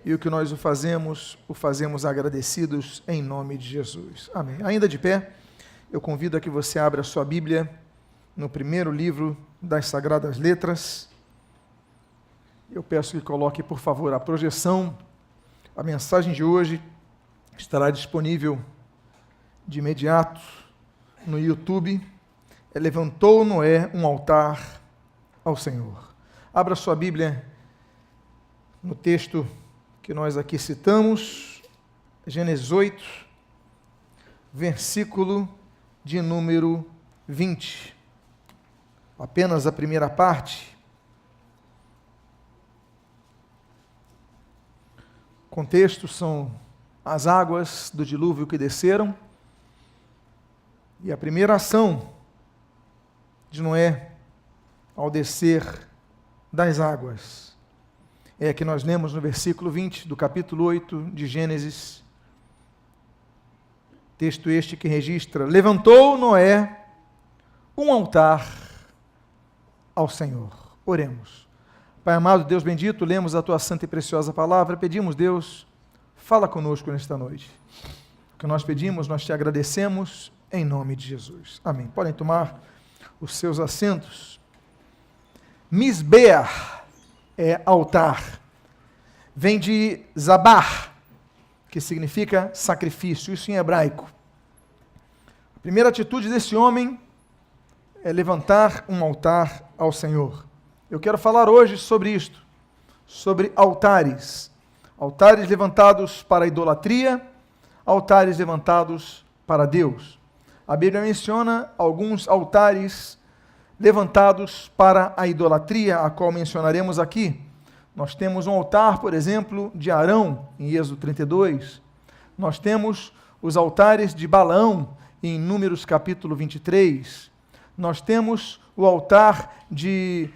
e o que nós o fazemos agradecidos em nome de Jesus. Amém. Ainda de pé, eu convido a que você abra a sua Bíblia no primeiro livro das Sagradas Letras. Eu peço que coloque, por favor, a projeção. A mensagem de hoje estará disponível de imediato no YouTube. Levantou Noé um altar ao Senhor. Abra sua Bíblia no texto que nós aqui citamos, Gênesis 8, versículo de número 20. Apenas a primeira parte. O contexto são as águas do dilúvio que desceram, e a primeira ação de Noé ao descer das águas é a que nós lemos no versículo 20 do capítulo 8 de Gênesis. Texto este que registra: levantou Noé um altar ao Senhor. Oremos. Pai amado, Deus bendito, lemos a tua santa e preciosa palavra, pedimos, Deus, fala conosco nesta noite. O que nós pedimos, nós te agradecemos em nome de Jesus. Amém. Podem tomar os seus assentos. Misbeah é altar. Vem de zabar, que significa sacrifício, isso em hebraico. A primeira atitude desse homem é levantar um altar ao Senhor. Eu quero falar hoje sobre isto, sobre altares. Altares levantados para a idolatria, altares levantados para Deus. A Bíblia menciona alguns altares levantados para a idolatria, a qual mencionaremos aqui. Nós temos um altar, por exemplo, de Arão, em Êxodo 32. Nós temos os altares de Balaão, em Números capítulo 23. Nós temos o altar de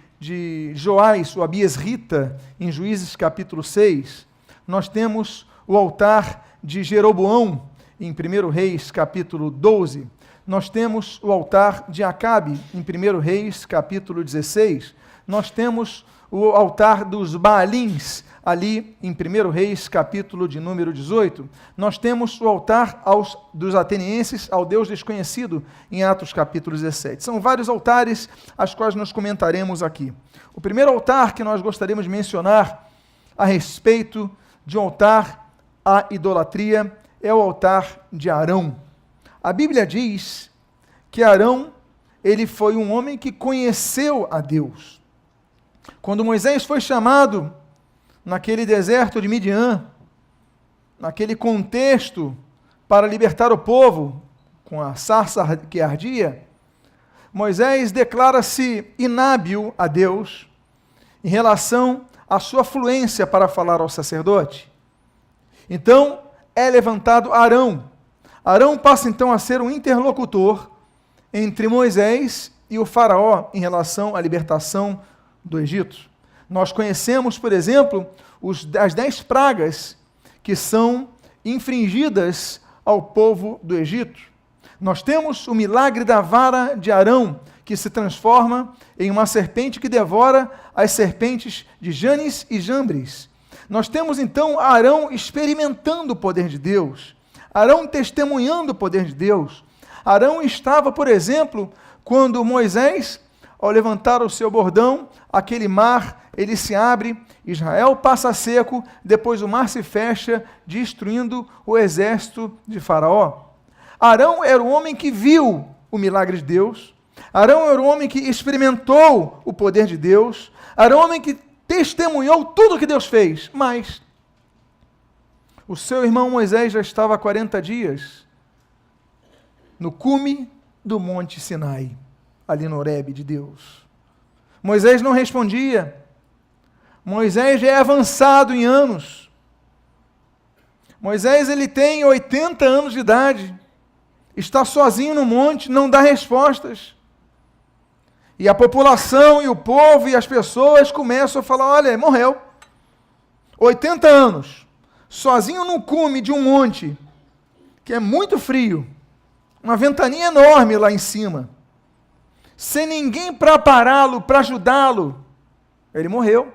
Joás, o Abiesrita, em Juízes capítulo 6. Nós temos o altar de Jeroboão, em 1 Reis capítulo 12. Nós temos o altar de Acabe, em 1 Reis, capítulo 16. Nós temos o altar dos Baalins, ali em 1 Reis, capítulo de número 18. Nós temos o altar dos atenienses ao Deus desconhecido, em Atos, capítulo 17. São vários altares, as quais nós comentaremos aqui. O primeiro altar que nós gostaríamos de mencionar a respeito de um altar à idolatria é o altar de Arão. A Bíblia diz que Arão, ele foi um homem que conheceu a Deus. Quando Moisés foi chamado naquele deserto de Midian, naquele contexto para libertar o povo com a sarça que ardia, Moisés declara-se inábil a Deus em relação à sua fluência para falar ao sacerdote. Então, é levantado Arão. Arão passa então a ser um interlocutor entre Moisés e o faraó em relação à libertação do Egito. Nós conhecemos, por exemplo, as 10 pragas que são infringidas ao povo do Egito. Nós temos o milagre da vara de Arão, que se transforma em uma serpente que devora as serpentes de Janes e Jambres. Nós temos então Arão experimentando o poder de Deus, Arão testemunhando o poder de Deus. Arão estava, por exemplo, quando Moisés, ao levantar o seu bordão, aquele mar, ele se abre, Israel passa seco, depois o mar se fecha, destruindo o exército de Faraó. Arão era o homem que viu o milagre de Deus, Arão era o homem que experimentou o poder de Deus, Arão era o homem que testemunhou tudo o que Deus fez, mas o seu irmão Moisés já estava há 40 dias no cume do Monte Sinai, ali no Horebe de Deus. Moisés não respondia. Moisés já é avançado em anos. Moisés, ele tem 80 anos de idade, está sozinho no monte, não dá respostas. E a população e o povo e as pessoas começam a falar: olha, morreu. 80 anos, sozinho no cume de um monte, que é muito frio, uma ventania enorme lá em cima, sem ninguém para pará-lo, para ajudá-lo. Ele morreu.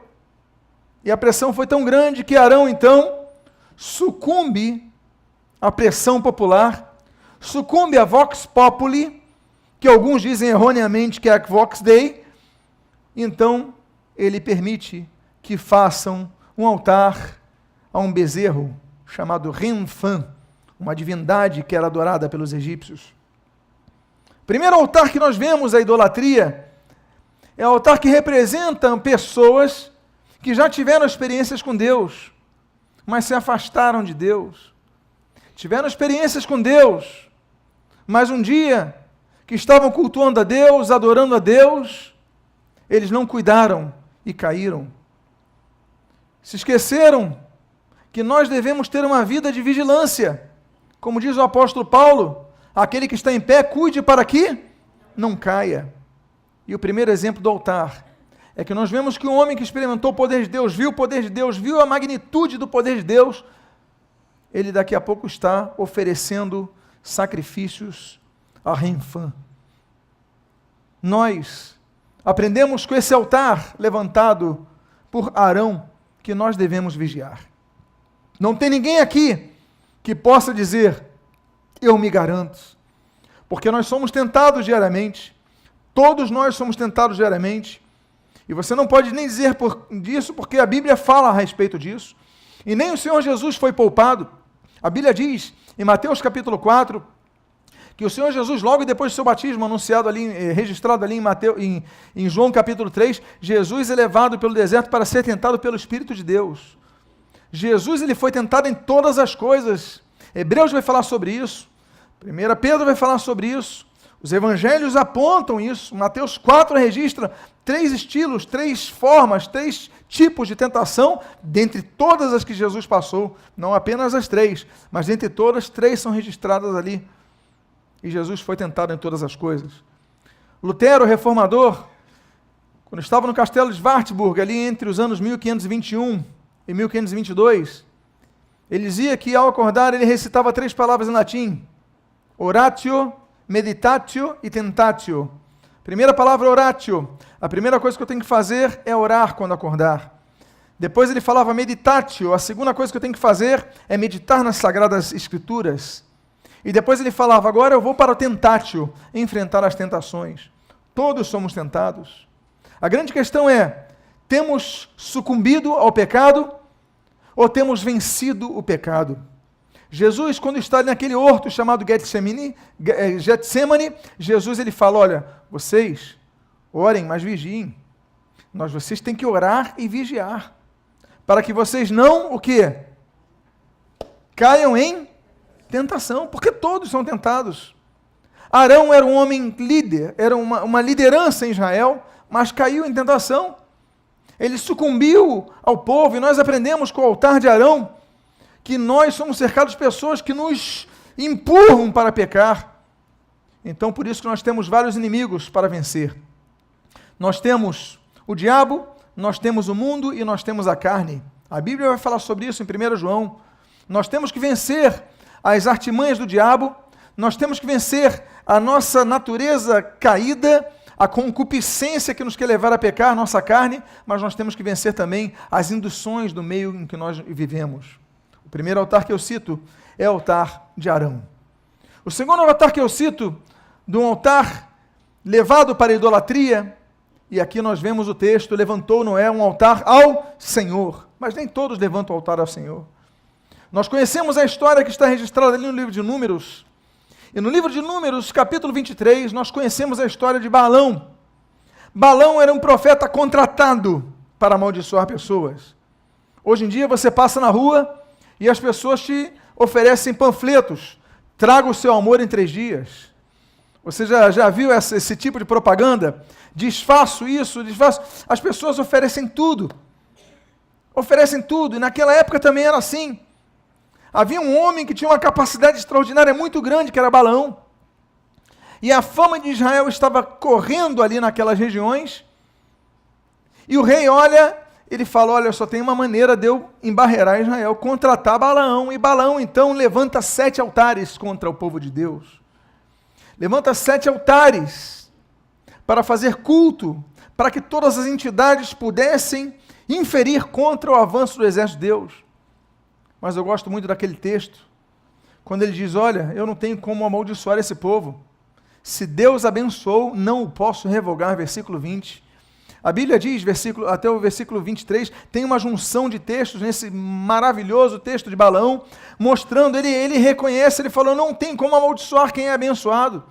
E a pressão foi tão grande que Arão, então, sucumbe à pressão popular, sucumbe à vox populi, que alguns dizem erroneamente que é a vox dei. Então, ele permite que façam um altar a um bezerro chamado Renfã, uma divindade que era adorada pelos egípcios. O primeiro altar que nós vemos, a idolatria, é o altar que representa pessoas que já tiveram experiências com Deus, mas se afastaram de Deus. Tiveram experiências com Deus, mas um dia que estavam cultuando a Deus, adorando a Deus, eles não cuidaram e caíram. Se esqueceram que nós devemos ter uma vida de vigilância. Como diz o apóstolo Paulo, aquele que está em pé, cuide para que não caia. E o primeiro exemplo do altar é que nós vemos que um homem que experimentou o poder de Deus, viu o poder de Deus, viu a magnitude do poder de Deus, ele daqui a pouco está oferecendo sacrifícios a Renfã. Nós aprendemos com esse altar levantado por Arão que nós devemos vigiar. Não tem ninguém aqui que possa dizer, eu me garanto, porque nós somos tentados diariamente, todos nós somos tentados diariamente, e você não pode nem dizer disso, porque a Bíblia fala a respeito disso, e nem o Senhor Jesus foi poupado. A Bíblia diz, em Mateus capítulo 4, que o Senhor Jesus, logo depois do seu batismo, anunciado ali, registrado ali em João capítulo 3, Jesus é levado pelo deserto para ser tentado pelo Espírito de Deus. Jesus, ele foi tentado em todas as coisas. Hebreus vai falar sobre isso, 1 Pedro vai falar sobre isso, os evangelhos apontam isso, Mateus 4 registra 3 estilos, 3 formas, 3 tipos de tentação, dentre todas as que Jesus passou, não apenas as 3, mas dentre todas, 3 são registradas ali. E Jesus foi tentado em todas as coisas. Lutero, reformador, quando estava no castelo de Wartburg, ali entre os anos 1521 e 1522, ele dizia que ao acordar ele recitava 3 palavras em latim, oratio, meditatio e tentatio. Primeira palavra, oratio. A primeira coisa que eu tenho que fazer é orar quando acordar. Depois ele falava meditatio. A segunda coisa que eu tenho que fazer é meditar nas Sagradas Escrituras. E depois ele falava, agora eu vou para o tentatio, enfrentar as tentações. Todos somos tentados. A grande questão é, temos sucumbido ao pecado ou temos vencido o pecado? Jesus, quando está naquele horto chamado Getsemane, Jesus ele fala, olha, vocês orem, mas vigiem. Vocês têm que orar e vigiar, para que vocês não, o quê? Caiam em tentação, porque todos são tentados. Arão era um homem líder, era uma liderança em Israel, mas caiu em tentação. Ele sucumbiu ao povo, e nós aprendemos com o altar de Arão, que nós somos cercados de pessoas que nos empurram para pecar. Então, por isso que nós temos vários inimigos para vencer. Nós temos o diabo, nós temos o mundo e nós temos a carne. A Bíblia vai falar sobre isso em 1 João. Nós temos que vencer as artimanhas do diabo, nós temos que vencer a nossa natureza caída, a concupiscência que nos quer levar a pecar, a nossa carne, mas nós temos que vencer também as induções do meio em que nós vivemos. O primeiro altar que eu cito é o altar de Arão. O segundo altar que eu cito, de um altar levado para a idolatria, e aqui nós vemos o texto, levantou Noé um altar ao Senhor, mas nem todos levantam o altar ao Senhor. Nós conhecemos a história que está registrada ali no livro de Números, e no livro de Números, capítulo 23, nós conhecemos a história de Balaão. Balaão era um profeta contratado para amaldiçoar pessoas. Hoje em dia você passa na rua e as pessoas te oferecem panfletos, traga o seu amor em 3 dias. Você já viu esse tipo de propaganda? Desfaço isso, desfaço. As pessoas oferecem tudo, e naquela época também era assim. Havia um homem que tinha uma capacidade extraordinária muito grande, que era Balaão. E a fama de Israel estava correndo ali naquelas regiões. E o rei olha, ele fala, olha, só tem uma maneira de eu embarrear Israel, contratar Balaão. E Balaão, então, levanta 7 altares contra o povo de Deus. Levanta 7 altares para fazer culto, para que todas as entidades pudessem inferir contra o avanço do exército de Deus. Mas eu gosto muito daquele texto, quando ele diz, olha, eu não tenho como amaldiçoar esse povo. Se Deus abençoou, não o posso revogar, versículo 20. A Bíblia diz, até o versículo 23, tem uma junção de textos nesse maravilhoso texto de Balaão, mostrando, ele reconhece, ele falou, não tem como amaldiçoar quem é abençoado.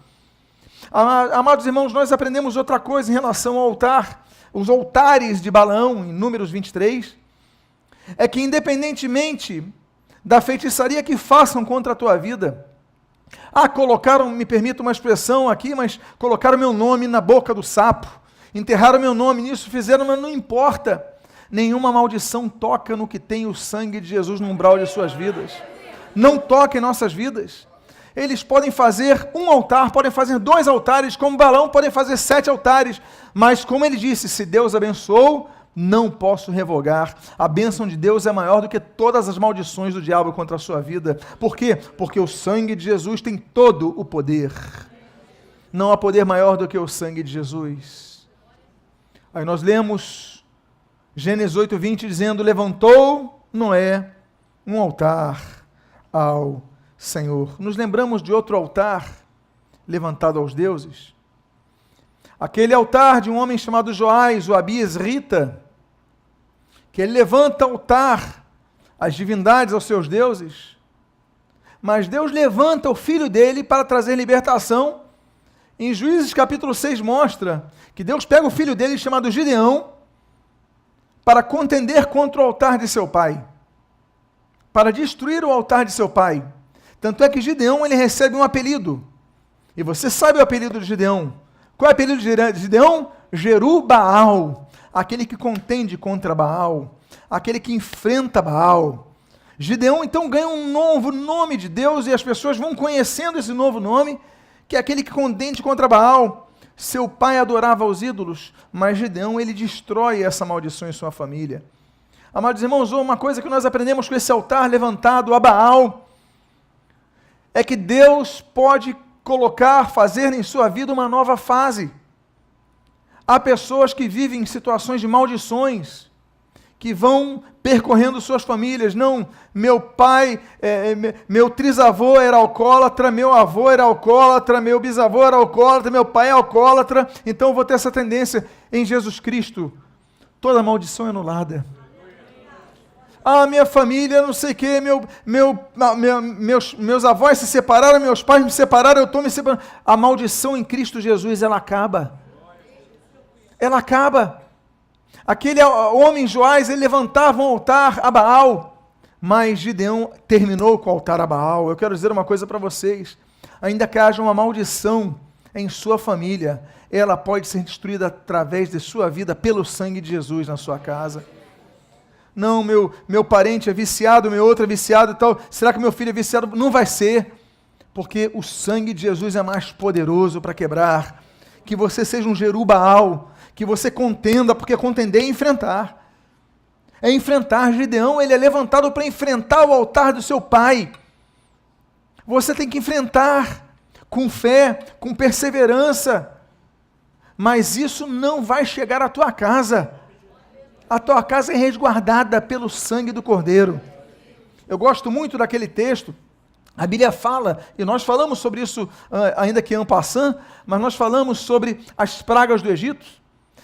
Amados irmãos, nós aprendemos outra coisa em relação ao altar, os altares de Balaão, em Números 23, é que independentemente da feitiçaria que façam contra a tua vida, colocaram, me permita uma expressão aqui, mas colocaram meu nome na boca do sapo, enterraram meu nome nisso, fizeram, mas não importa, nenhuma maldição toca no que tem o sangue de Jesus no umbral de suas vidas, não toca em nossas vidas. Eles podem fazer um altar, podem fazer 2 altares, como Balaão, podem fazer 7 altares, mas como ele disse, se Deus abençoou, não posso revogar. A bênção de Deus é maior do que todas as maldições do diabo contra a sua vida. Por quê? Porque o sangue de Jesus tem todo o poder. Não há poder maior do que o sangue de Jesus. Aí nós lemos Gênesis 8:20 dizendo, levantou Noé um altar ao Senhor. Nos lembramos de outro altar levantado aos deuses. Aquele altar de um homem chamado Joás, o Abiesrita, que ele levanta altar às divindades, aos seus deuses, mas Deus levanta o filho dele para trazer libertação. Em Juízes capítulo 6 mostra que Deus pega o filho dele chamado Gideão para contender contra o altar de seu pai, para destruir o altar de seu pai. Tanto é que Gideão, ele recebe um apelido. E você sabe o apelido de Gideão. Qual é o apelido de Gideão? Jerubaal. Aquele que contende contra Baal. Aquele que enfrenta Baal. Gideão, então, ganha um novo nome de Deus e as pessoas vão conhecendo esse novo nome, que é aquele que contende contra Baal. Seu pai adorava os ídolos, mas Gideão, ele destrói essa maldição em sua família. Amados irmãos, uma coisa que nós aprendemos com esse altar levantado a Baal, é que Deus pode fazer em sua vida uma nova fase. Há pessoas que vivem em situações de maldições, que vão percorrendo suas famílias. Não, meu pai, meu trisavô era alcoólatra, meu avô era alcoólatra, meu bisavô era alcoólatra, meu pai é alcoólatra, então eu vou ter essa tendência. Em Jesus Cristo, toda maldição é anulada. Minha família, não sei o quê, meus avós se separaram, meus pais me separaram, eu estou me separando. A maldição em Cristo Jesus, ela acaba. Ela acaba. Aquele homem Joás, ele levantava um altar a Baal, mas Gideão terminou com o altar a Baal. Eu quero dizer uma coisa para vocês, ainda que haja uma maldição em sua família, ela pode ser destruída através de sua vida, pelo sangue de Jesus na sua casa. Não, meu parente é viciado, meu outro é viciado e tal. Será que meu filho é viciado? Não vai ser, porque o sangue de Jesus é mais poderoso para quebrar. Que você seja um Jerubaal, que você contenda, porque contender é enfrentar. É enfrentar. Gideão, ele é levantado para enfrentar o altar do seu pai. Você tem que enfrentar com fé, com perseverança. Mas isso não vai chegar à tua casa. A tua casa é resguardada pelo sangue do Cordeiro. Eu gosto muito daquele texto. A Bíblia fala, e nós falamos sobre isso, ainda que en passant, mas nós falamos sobre as pragas do Egito.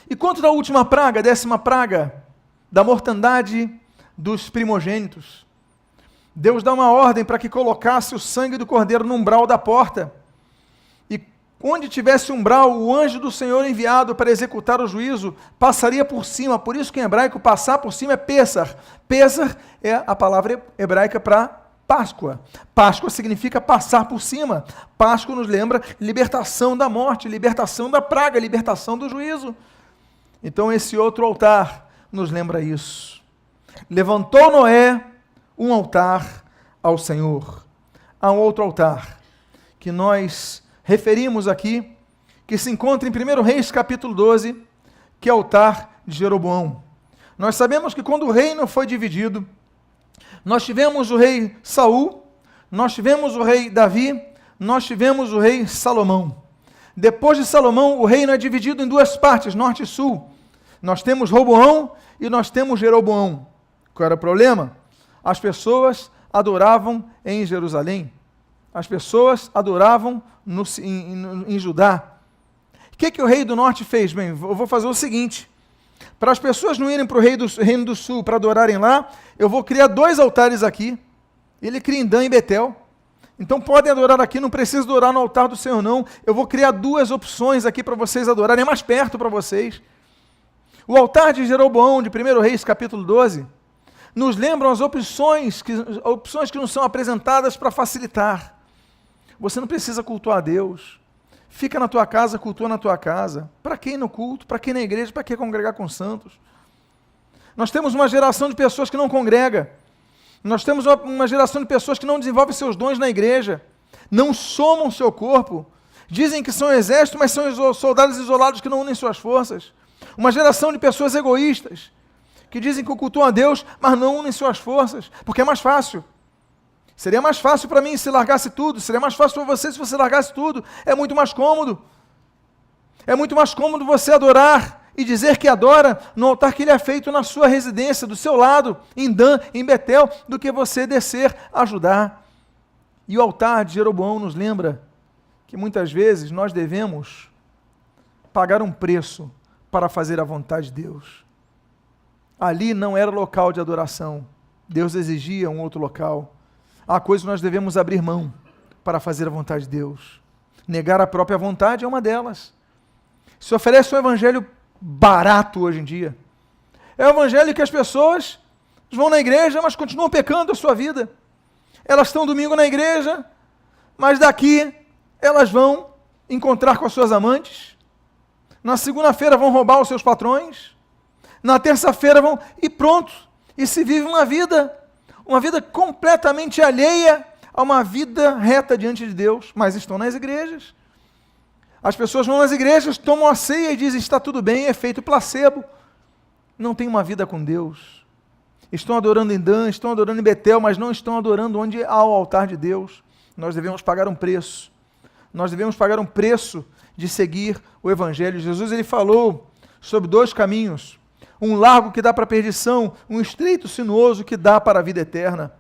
E quanto da última praga, 10ª praga, da mortandade dos primogênitos? Deus dá uma ordem para que colocasse o sangue do Cordeiro no umbral da porta. Onde tivesse umbral, o anjo do Senhor enviado para executar o juízo passaria por cima. Por isso que em hebraico passar por cima é Pêssar. Pêssar é a palavra hebraica para Páscoa. Páscoa significa passar por cima. Páscoa nos lembra libertação da morte, libertação da praga, libertação do juízo. Então esse outro altar nos lembra isso. Levantou Noé um altar ao Senhor. Há um outro altar que nós referimos aqui, que se encontra em 1 Reis capítulo 12, que é o altar de Jeroboão. Nós sabemos que quando o reino foi dividido, nós tivemos o rei Saul, nós tivemos o rei Davi, nós tivemos o rei Salomão. Depois de Salomão, o reino é dividido em 2 partes, norte e sul. Nós temos Roboão e nós temos Jeroboão. Qual era o problema? As pessoas adoravam em Jerusalém. As pessoas adoravam em Judá. O que o rei do norte fez? Bem, eu vou fazer o seguinte. Para as pessoas não irem para o reino do sul para adorarem lá, eu vou criar 2 altares aqui. Ele cria em Dan e Betel. Então podem adorar aqui, não precisa adorar no altar do Senhor não. Eu vou criar 2 opções aqui para vocês adorarem, é mais perto para vocês. O altar de Jeroboão, de 1 Reis, capítulo 12, nos lembram as opções que nos são apresentadas para facilitar. Você não precisa cultuar a Deus. Fica na tua casa, cultua na tua casa. Para quem no culto? Para quem na igreja? Para que congregar com os santos? Nós temos uma geração de pessoas que não congrega. Nós temos uma geração de pessoas que não desenvolvem seus dons na igreja. Não somam seu corpo. Dizem que são exército, mas são soldados isolados que não unem suas forças. Uma geração de pessoas egoístas, que dizem que cultuam a Deus, mas não unem suas forças, porque é mais fácil. Seria mais fácil para mim se largasse tudo, seria mais fácil para você se você largasse tudo. É muito mais cômodo. É muito mais cômodo você adorar e dizer que adora no altar que ele é feito na sua residência, do seu lado, em Dan, em Betel, do que você descer a Judá. E o altar de Jeroboão nos lembra que muitas vezes nós devemos pagar um preço para fazer a vontade de Deus. Ali não era local de adoração. Deus exigia um outro local. Há coisas que nós devemos abrir mão para fazer a vontade de Deus. Negar a própria vontade é uma delas. Se oferece um evangelho barato hoje em dia. É o evangelho que as pessoas vão na igreja, mas continuam pecando a sua vida. Elas estão domingo na igreja, mas daqui elas vão encontrar com as suas amantes. Na segunda-feira vão roubar os seus patrões. Na terça-feira vão... E pronto. E se vive uma vida completamente alheia a uma vida reta diante de Deus. Mas estão nas igrejas. As pessoas vão nas igrejas, tomam a ceia e dizem, está tudo bem, é feito placebo. Não tem uma vida com Deus. Estão adorando em Dan, estão adorando em Betel, mas não estão adorando onde há o altar de Deus. Nós devemos pagar um preço. Nós devemos pagar um preço de seguir o Evangelho. Jesus ele falou sobre 2 caminhos. Um largo que dá para a perdição, um estreito sinuoso que dá para a vida eterna.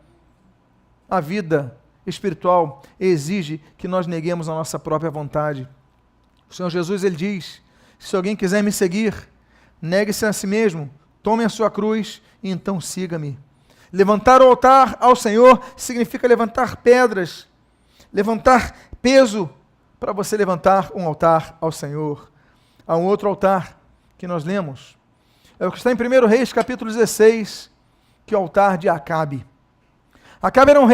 A vida espiritual exige que nós neguemos a nossa própria vontade. O Senhor Jesus ele diz, se alguém quiser me seguir, negue-se a si mesmo, tome a sua cruz e então siga-me. Levantar o altar ao Senhor significa levantar pedras, levantar peso para você levantar um altar ao Senhor. Há um outro altar que nós lemos, é o que está em 1 Reis, capítulo 16, que é o altar de Acabe. Acabe era um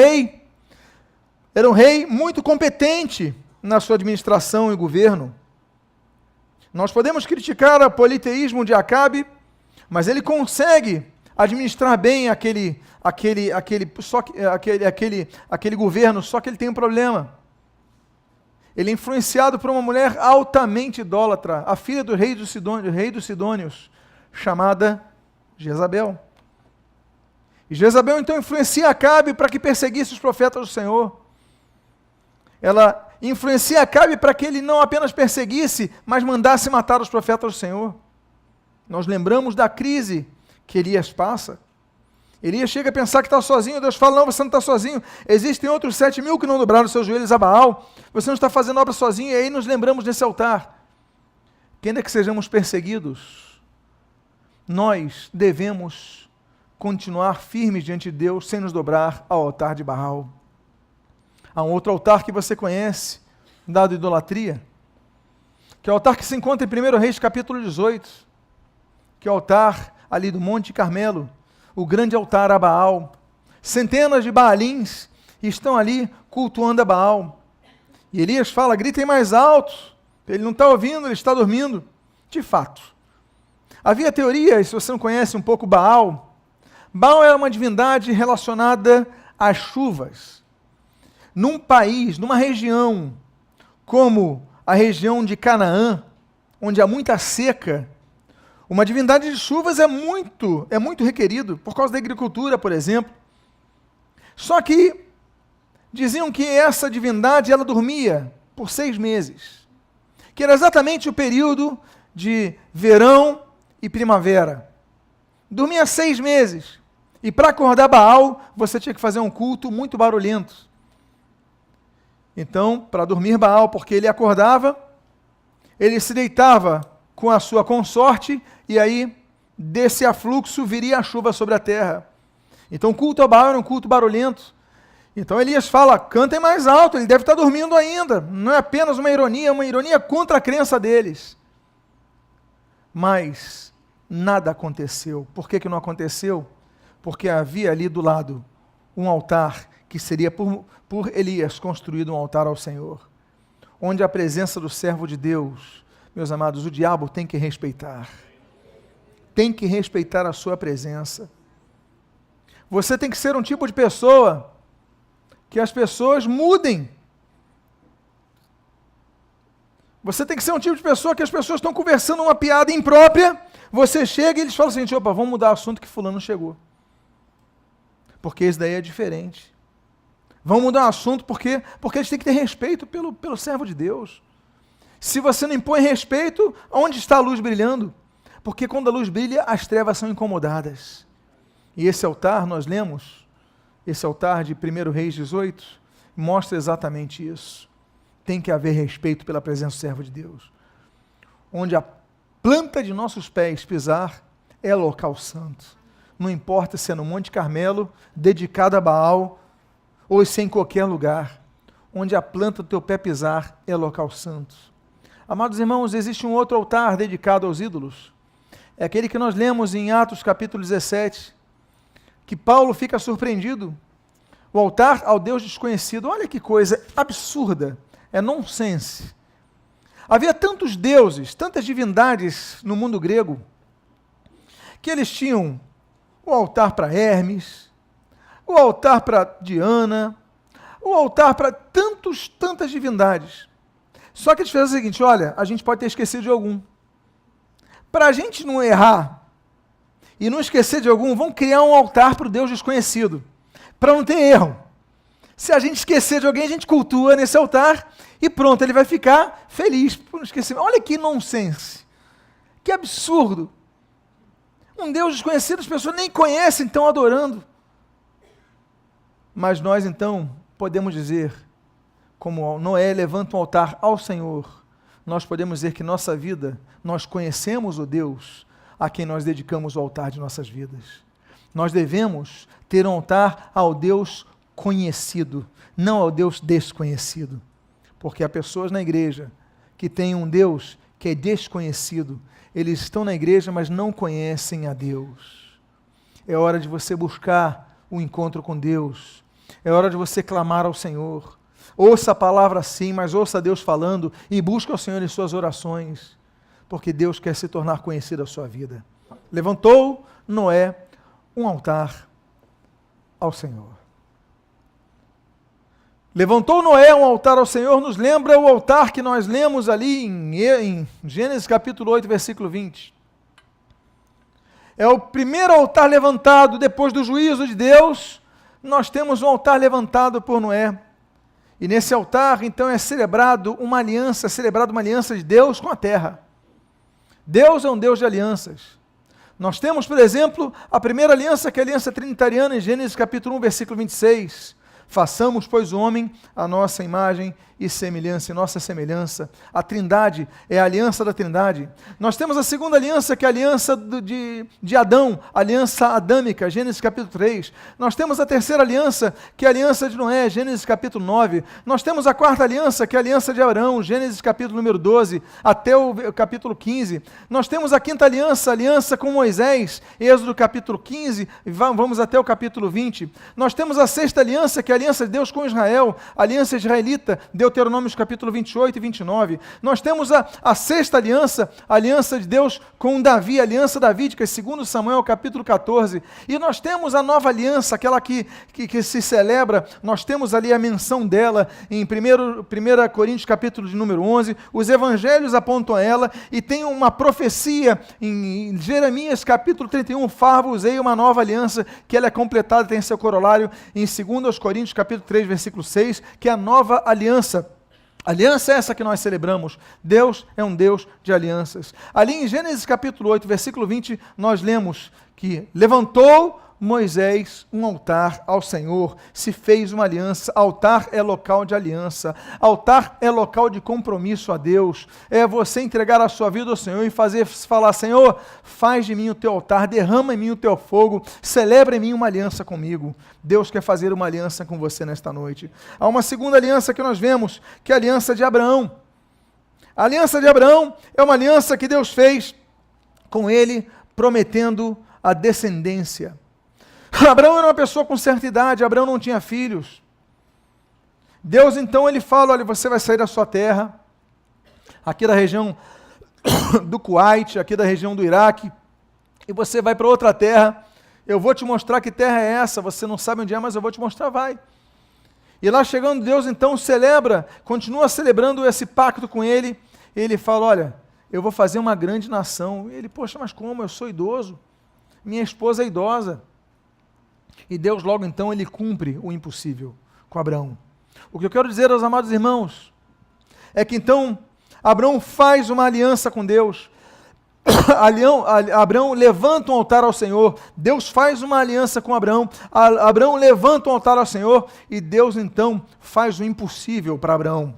rei muito competente na sua administração e governo. Nós podemos criticar o politeísmo de Acabe, mas ele consegue administrar bem aquele governo, só que ele tem um problema. Ele é influenciado por uma mulher altamente idólatra, a filha do rei dos Sidônios, chamada Jezabel. E Jezabel então influencia Acabe para que perseguisse os profetas do Senhor. Ela influencia Acabe para que ele não apenas perseguisse, mas mandasse matar os profetas do Senhor. Nós lembramos da crise que Elias passa. Elias chega a pensar que está sozinho, Deus fala, não, você não está sozinho, existem outros 7.000 que não dobraram seus joelhos a Baal, você não está fazendo obra sozinho, e aí nos lembramos desse altar. Que ainda que sejamos perseguidos, nós devemos continuar firmes diante de Deus, sem nos dobrar ao altar de Baal. Há um outro altar que você conhece, dado idolatria, que é o altar que se encontra em 1 Reis, capítulo 18, que é o altar ali do Monte Carmelo, o grande altar a Baal. Centenas de Baalins estão ali cultuando a Baal. E Elias fala, gritem mais alto. Ele não está ouvindo, ele está dormindo. De fato. Havia teorias, se você não conhece um pouco Baal, Baal era uma divindade relacionada às chuvas. Num país, numa região, como a região de Canaã, onde há muita seca, uma divindade de chuvas é muito requerido, por causa da agricultura, por exemplo. Só que diziam que essa divindade, ela dormia por 6 meses, que era exatamente o período de verão e primavera. Dormia 6 meses. E para acordar Baal, você tinha que fazer um culto muito barulhento. Então, para dormir Baal, porque ele acordava, ele se deitava com a sua consorte, e aí, desse afluxo, viria a chuva sobre a terra. Então, o culto a Baal era um culto barulhento. Então, Elias fala, cantem mais alto, ele deve estar dormindo ainda. Não é apenas uma ironia contra a crença deles. Mas, nada aconteceu. Por que não aconteceu? Porque havia ali do lado um altar que seria por Elias construído, um altar ao Senhor, onde a presença do servo de Deus, meus amados, o diabo tem que respeitar a sua presença. Você tem que ser um tipo de pessoa que as pessoas mudem. Você tem que ser um tipo de pessoa que as pessoas estão conversando uma piada imprópria, você chega e eles falam assim, opa, vamos mudar o assunto que fulano chegou. Porque esse daí é diferente. Vamos mudar o assunto porque eles têm que ter respeito pelo servo de Deus. Se você não impõe respeito, onde está a luz brilhando? Porque quando a luz brilha, as trevas são incomodadas. E esse altar, nós lemos, esse altar de 1 Reis 18, mostra exatamente isso. Tem que haver respeito pela presença do servo de Deus. Onde a planta de nossos pés pisar, é local santo. Não importa se é no Monte Carmelo, dedicado a Baal, ou se é em qualquer lugar. Onde a planta do teu pé pisar, é local santo. Amados irmãos, existe um outro altar dedicado aos ídolos. É aquele que nós lemos em Atos capítulo 17, que Paulo fica surpreendido. O altar ao Deus desconhecido. Olha que coisa absurda, é nonsense. Havia tantos deuses, tantas divindades no mundo grego, que eles tinham o altar para Hermes, o altar para Diana, o altar para tantas divindades. Só que a diferença é a seguinte, olha, a gente pode ter esquecido de algum. Para a gente não errar e não esquecer de algum, vamos criar um altar para o Deus desconhecido, para não ter erro. Se a gente esquecer de alguém, a gente cultua nesse altar e pronto, ele vai ficar feliz por não esquecer. Olha que nonsense, que absurdo. Um Deus desconhecido, as pessoas nem conhecem, estão adorando. Mas nós então podemos dizer, como Noé levanta um altar ao Senhor, nós podemos dizer que nossa vida, nós conhecemos o Deus a quem nós dedicamos o altar de nossas vidas. Nós devemos ter um altar ao Deus conhecido, não ao Deus desconhecido. Porque há pessoas na igreja que têm um Deus que é desconhecido. Eles estão na igreja, mas não conhecem a Deus. É hora de você buscar o encontro com Deus. É hora de você clamar ao Senhor. Ouça a palavra sim, mas ouça Deus falando e busque ao Senhor em suas orações, porque Deus quer se tornar conhecido a sua vida. Levantou Noé um altar ao Senhor. Levantou Noé um altar ao Senhor, nos lembra o altar que nós lemos ali em Gênesis capítulo 8, versículo 20. É o primeiro altar levantado depois do juízo de Deus. Nós temos um altar levantado por Noé. E nesse altar, então, é celebrada uma aliança de Deus com a terra. Deus é um Deus de alianças. Nós temos, por exemplo, a primeira aliança, que é a aliança trinitariana, em Gênesis capítulo 1, versículo 26. Façamos, pois, o homem a nossa imagem e semelhança, nossa semelhança. A Trindade é a aliança da Trindade. Nós temos a segunda aliança, que é a aliança de Adão, a aliança adâmica, Gênesis capítulo 3. Nós temos a terceira aliança, que é a aliança de Noé, Gênesis capítulo 9. Nós temos a quarta aliança, que é a aliança de Abraão, Gênesis capítulo número 12, até o capítulo 15. Nós temos a quinta aliança, aliança com Moisés, Êxodo capítulo 15, e vamos até o capítulo 20. Nós temos a sexta aliança, que é a aliança de Deus com Israel, a aliança israelita, Deuteronômio capítulo 28 e 29. Nós temos a sexta aliança, a aliança de Deus com Davi, a aliança davídica, segundo Samuel capítulo 14. E nós temos a nova aliança, aquela que se celebra, nós temos ali a menção dela em 1 Coríntios capítulo de número 11. Os evangelhos apontam a ela e tem uma profecia em Jeremias capítulo 31, far-vos-ei uma nova aliança, que ela é completada, tem seu corolário em 2 Coríntios capítulo 3, versículo 6, que é a nova aliança. Aliança é essa que nós celebramos. Deus é um Deus de alianças. Ali em Gênesis capítulo 8, versículo 20, nós lemos que levantou Moisés um altar ao Senhor, se fez uma aliança. Altar é local de aliança. Altar é local de compromisso a Deus. É você entregar a sua vida ao Senhor e falar, Senhor, faz de mim o teu altar, derrama em mim o teu fogo, celebra em mim uma aliança comigo. Deus quer fazer uma aliança com você nesta noite. Há uma segunda aliança que nós vemos, que é a aliança de Abraão. A aliança de Abraão é uma aliança que Deus fez com ele, prometendo a descendência. Abraão era uma pessoa com certa idade, Abraão não tinha filhos. Deus então ele fala, olha, você vai sair da sua terra, aqui da região do Kuwait, aqui da região do Iraque, e você vai para outra terra, eu vou te mostrar que terra é essa, você não sabe onde é, mas eu vou te mostrar, vai. E lá chegando Deus então celebra, continua celebrando esse pacto com ele, e ele fala, olha, eu vou fazer uma grande nação. E ele, poxa, mas como? Eu sou idoso, minha esposa é idosa. E Deus logo então ele cumpre o impossível com Abraão. O que eu quero dizer aos amados irmãos é que então Abraão faz uma aliança com Deus. Abraão levanta um altar ao Senhor. Deus faz uma aliança com Abraão. Abraão levanta um altar ao Senhor e Deus então faz o impossível para Abraão.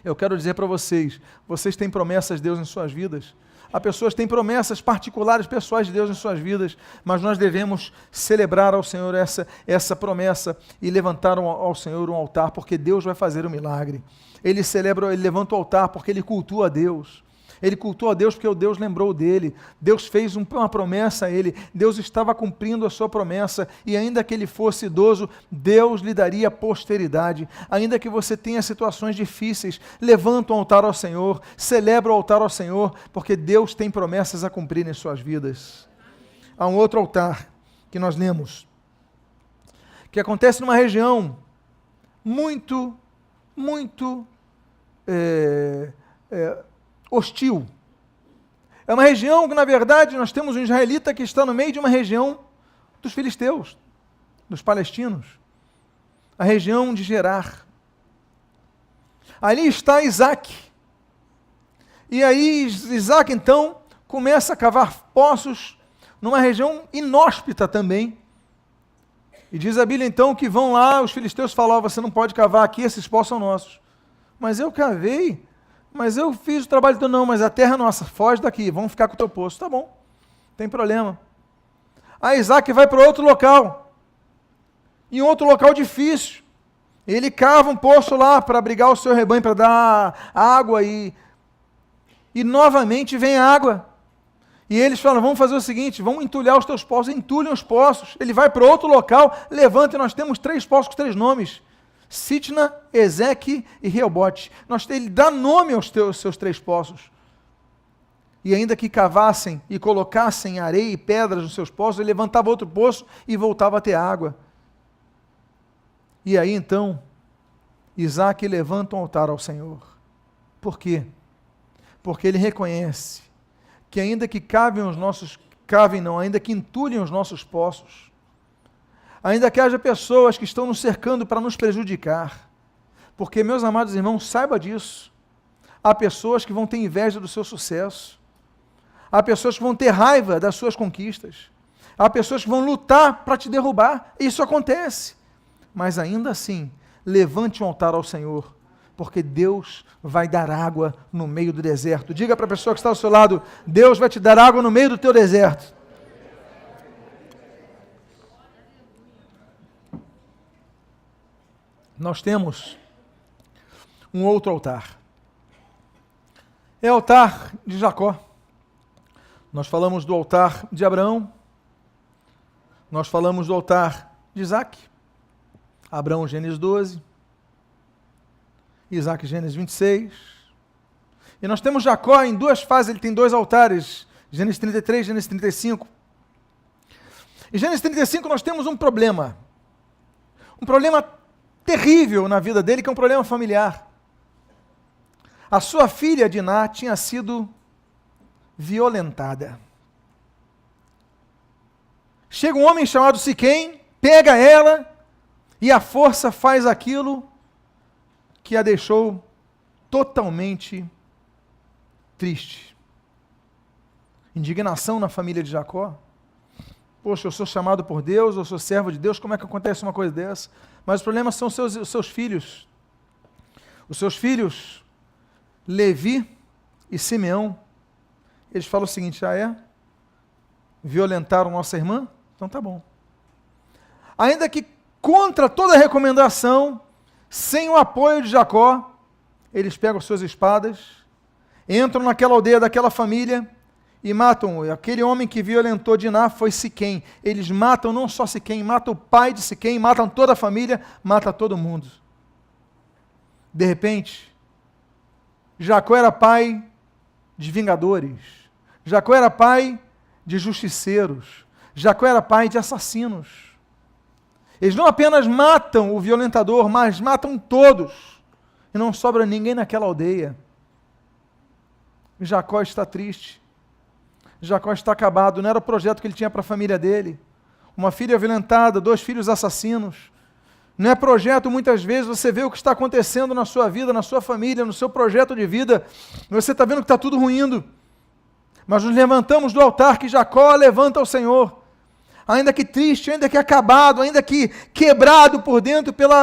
Eu quero dizer para vocês, vocês têm promessas de Deus em suas vidas. Há pessoas que têm promessas particulares, pessoais de Deus em suas vidas, mas nós devemos celebrar ao Senhor essa promessa e levantar ao Senhor um altar, porque Deus vai fazer um milagre. Ele levanta o altar porque ele cultua a Deus. Ele cultua a Deus porque o Deus lembrou dele. Deus fez uma promessa a ele. Deus estava cumprindo a sua promessa e ainda que ele fosse idoso, Deus lhe daria posteridade. Ainda que você tenha situações difíceis, levanta um altar ao Senhor, celebra o altar ao Senhor, porque Deus tem promessas a cumprir em suas vidas. Há um outro altar que nós lemos, que acontece numa região muito hostil. É uma região que, na verdade, nós temos um israelita que está no meio de uma região dos filisteus, dos palestinos, a região de Gerar. Ali está Isaac. E aí Isaac, então, começa a cavar poços numa região inóspita também. E diz a Bíblia, então, que vão lá, os filisteus falam, você não pode cavar aqui, esses poços são nossos. Mas eu cavei, mas eu fiz o trabalho, então não, mas a terra é nossa, foge daqui, vamos ficar com o teu poço. Tá bom, não tem problema. Aí Isaac vai para outro local, em outro local difícil. Ele cava um poço lá para abrigar o seu rebanho, para dar água, e novamente vem água. E eles falam, vamos fazer o seguinte, vamos entulhar os teus poços, entulhem os poços. Ele vai para outro local, levanta, e nós temos 3 poços com 3 nomes. Sitna, Ezeque e Reobote. Ele dá nome aos seus 3 poços. E ainda que cavassem e colocassem areia e pedras nos seus poços, ele levantava outro poço e voltava a ter água. E aí então, Isaac levanta um altar ao Senhor. Por quê? Porque ele reconhece que ainda que ainda que entulhem os nossos poços, ainda que haja pessoas que estão nos cercando para nos prejudicar, porque, meus amados irmãos, saiba disso, há pessoas que vão ter inveja do seu sucesso, há pessoas que vão ter raiva das suas conquistas, há pessoas que vão lutar para te derrubar, isso acontece, mas ainda assim, levante um altar ao Senhor, porque Deus vai dar água no meio do deserto. Diga para a pessoa que está ao seu lado, Deus vai te dar água no meio do teu deserto. Nós temos um outro altar. É o altar de Jacó. Nós falamos do altar de Abraão. Nós falamos do altar de Isaac. Abraão, Gênesis 12. Isaac, Gênesis 26. E nós temos Jacó em 2 fases, ele tem 2 altares. Gênesis 33, Gênesis 35. Em Gênesis 35 nós temos um problema. Um problema terrível na vida dele, que é um problema familiar. A sua filha Diná tinha sido violentada. Chega um homem chamado Siquém, pega ela e à força faz aquilo que a deixou totalmente triste. Indignação na família de Jacó. Poxa, eu sou chamado por Deus, eu sou servo de Deus, como é que acontece uma coisa dessa? Mas o problema são os seus filhos. Os seus filhos, Levi e Simeão, eles falam o seguinte: violentaram nossa irmã? Então tá bom. Ainda que contra toda a recomendação, sem o apoio de Jacó, eles pegam suas espadas, entram naquela aldeia daquela família e matam. Aquele homem que violentou Diná foi Siquém. Eles matam não só Siquém, matam o pai de Siquém, matam toda a família, matam todo mundo. De repente, Jacó era pai de vingadores. Jacó era pai de justiceiros. Jacó era pai de assassinos. Eles não apenas matam o violentador, mas matam todos. E não sobra ninguém naquela aldeia. Jacó está triste. Jacó está acabado. Não era o projeto que ele tinha para a família dele. Uma filha violentada, 2 filhos assassinos. Não é projeto, muitas vezes você vê o que está acontecendo na sua vida, na sua família, no seu projeto de vida. Você está vendo que está tudo ruindo. Mas nos levantamos do altar que Jacó levanta ao Senhor. Ainda que triste, ainda que acabado, ainda que quebrado por dentro pelo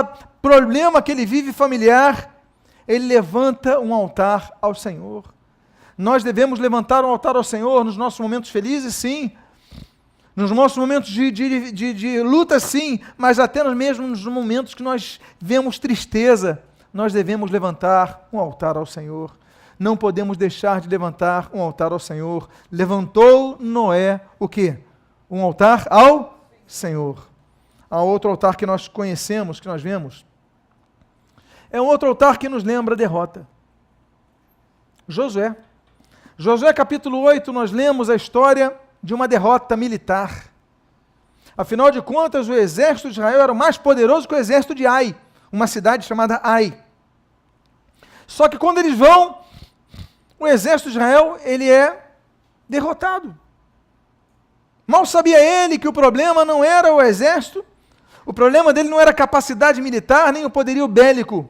problema que ele vive familiar, ele levanta um altar ao Senhor. Nós devemos levantar um altar ao Senhor nos nossos momentos felizes, sim. Nos nossos momentos de luta, sim. Mas até mesmo nos momentos que nós vemos tristeza, nós devemos levantar um altar ao Senhor. Não podemos deixar de levantar um altar ao Senhor. Levantou Noé o quê? Um altar ao Senhor. Há outro altar que nós conhecemos, que nós vemos. É um outro altar que nos lembra a derrota. Josué. Josué capítulo 8, nós lemos a história de uma derrota militar. Afinal de contas, o exército de Israel era mais poderoso que o exército de Ai, uma cidade chamada Ai. Só que quando eles vão, o exército de Israel, ele é derrotado. Mal sabia ele que o problema não era o exército, o problema dele não era a capacidade militar, nem o poderio bélico.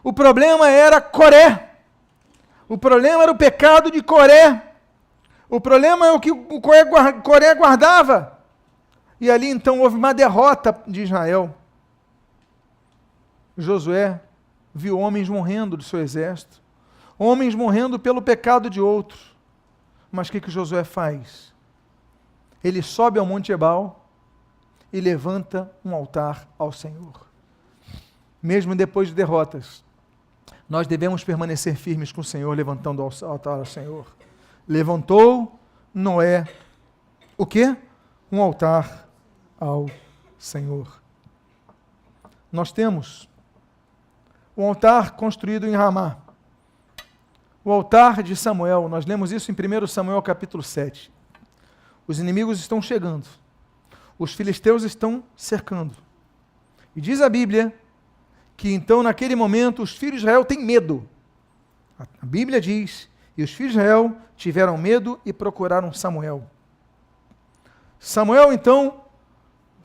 O problema era Coré. O problema era o pecado de Coré. O problema é o que o Coré guardava. E ali então houve uma derrota de Israel. Josué viu homens morrendo do seu exército, homens morrendo pelo pecado de outros. Mas o que Josué faz? Ele sobe ao Monte Ebal e levanta um altar ao Senhor. Mesmo depois de derrotas, nós devemos permanecer firmes com o Senhor, levantando o altar ao Senhor. Levantou Noé, o quê? Um altar ao Senhor. Nós temos um altar construído em Ramá. O altar de Samuel, nós lemos isso em 1 Samuel capítulo 7. Os inimigos estão chegando. Os filisteus estão cercando. E diz a Bíblia que então naquele momento os filhos de Israel têm medo. A Bíblia diz, e os filhos de Israel tiveram medo e procuraram Samuel. Samuel então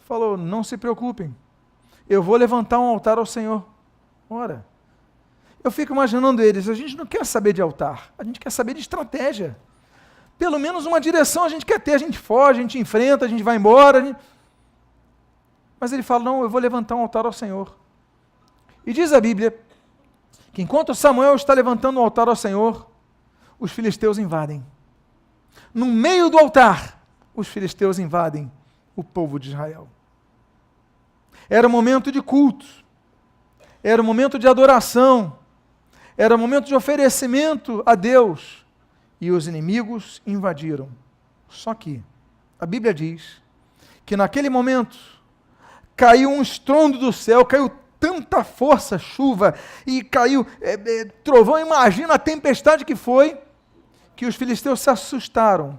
falou: não se preocupem, eu vou levantar um altar ao Senhor. Ora, eu fico imaginando eles, a gente não quer saber de altar, a gente quer saber de estratégia. Pelo menos uma direção a gente quer ter, a gente foge, a gente enfrenta, a gente vai embora. Mas ele fala: não, eu vou levantar um altar ao Senhor. E diz a Bíblia que enquanto Samuel está levantando um altar ao Senhor, os filisteus invadem. No meio do altar, os filisteus invadem o povo de Israel. Era um momento de culto, era um momento de adoração, era um momento de oferecimento a Deus, e os inimigos invadiram. Só que a Bíblia diz que naquele momento caiu um estrondo do céu, caiu tanta força, chuva, e caiu trovão. Imagina a tempestade que foi, que os filisteus se assustaram,